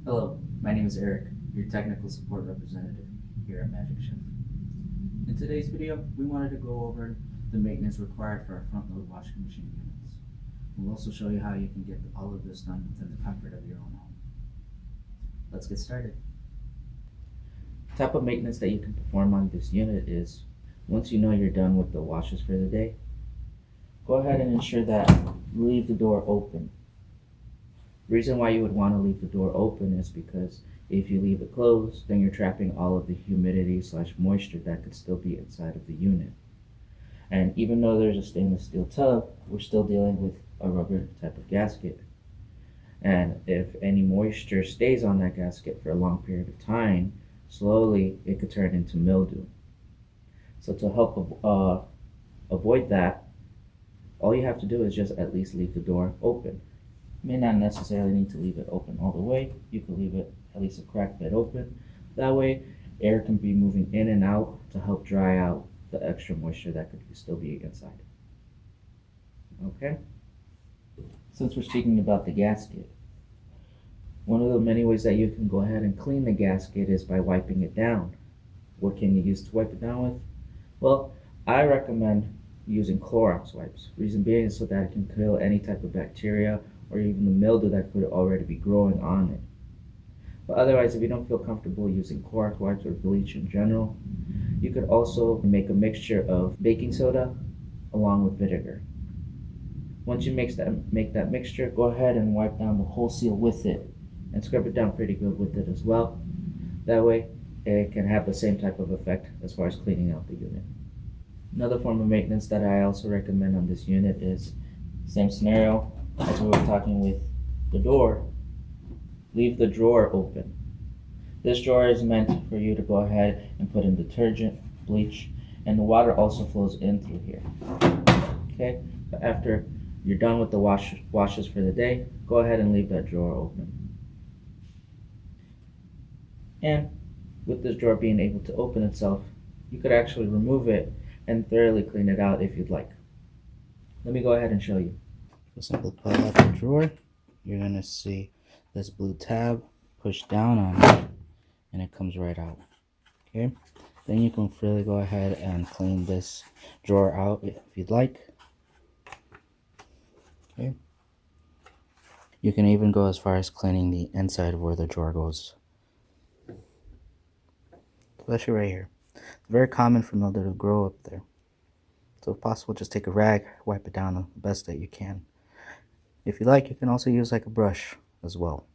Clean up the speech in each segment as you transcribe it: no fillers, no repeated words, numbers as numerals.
Hello, my name is Eric, your technical support representative here at Magic Shift. In today's video, we wanted to go over the maintenance required for our front load washing machine units. We'll also show you how you can get all of this done within the comfort of your own home. Let's get started. The type of maintenance that you can perform on this unit is, once you know you're done with the washes for the day, go ahead and ensure that you leave the door open. The reason why you would want to leave the door open is because if you leave it closed, then you're trapping all of the humidity / moisture that could still be inside of the unit. And even though there's a stainless steel tub, we're still dealing with a rubber type of gasket. And if any moisture stays on that gasket for a long period of time, slowly it could turn into mildew. So to help avoid that, all you have to do is just at least leave the door open. You may not necessarily need to leave it open all the way. You can leave it at least a crack bit open. That way, air can be moving in and out to help dry out the extra moisture that could still be inside. Okay? Since we're speaking about the gasket, one of the many ways that you can go ahead and clean the gasket is by wiping it down. What can you use to wipe it down with? Well, I recommend using Clorox wipes. Reason being is so that it can kill any type of bacteria or even the mildew that could already be growing on it. But otherwise, if you don't feel comfortable using Clorox wipes or bleach in general, you could also make a mixture of baking soda along with vinegar. Once you make that mixture, go ahead and wipe down the whole seal with it and scrub it down pretty good with it as well. That way, it can have the same type of effect as far as cleaning out the unit. Another form of maintenance that I also recommend on this unit is same scenario as we were talking with the door. Leave the drawer open. This drawer is meant for you to go ahead and put in detergent, bleach, and the water also flows in through here. Okay, but after you're done with the washes for the day, go ahead and leave that drawer open. And with this drawer being able to open itself, you could actually remove it and thoroughly clean it out if you'd like. Let me go ahead and show you. So simply pull out the drawer. You're going to see this blue tab. Push down on it and it comes right out. Okay, then you can freely go ahead and clean this drawer out if you'd like. Okay, you can even go as far as cleaning the inside of where the drawer goes, especially right here. It's very common for mildew to grow up there, so if possible, just take a rag, wipe it down the best that you can. If you like, you can also use like a brush as well.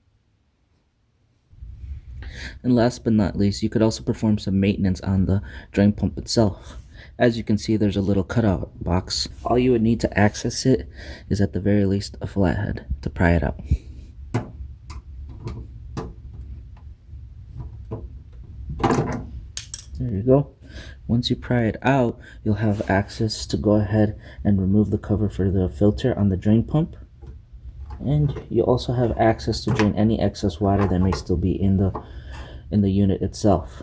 And last but not least, you could also perform some maintenance on the drain pump itself. As you can see, there's a little cutout box. All you would need to access it is at the very least a flathead to pry it out. There you go. Once you pry it out, you'll have access to go ahead and remove the cover for the filter on the drain pump. And you also have access to drain any excess water that may still be in the unit itself.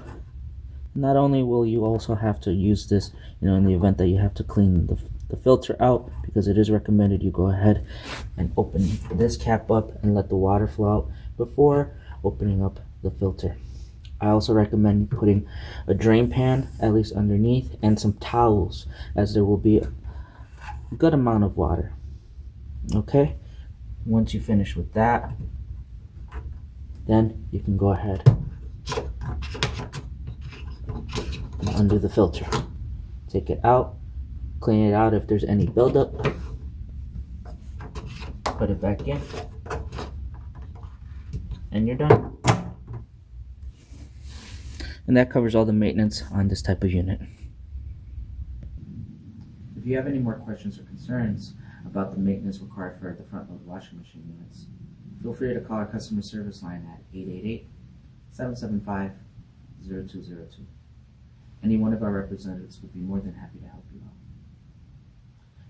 Not only will you also have to use this, in the event that you have to clean the filter out, because it is recommended you go ahead and open this cap up and let the water flow out before opening up the filter. I also recommend putting a drain pan at least underneath and some towels, as there will be a good amount of water. Okay, once you finish with that, then you can go ahead and undo the filter. Take it out, clean it out if there's any buildup, put it back in, and you're done. And that covers all the maintenance on this type of unit. If you have any more questions or concerns about the maintenance required for the front load washing machine units, feel free to call our customer service line at 888-775-0202. Any one of our representatives would be more than happy to help you out.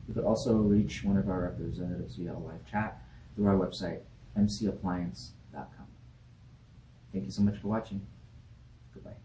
You could also reach one of our representatives via a live chat through our website, mcappliance.com. Thank you so much for watching. Goodbye.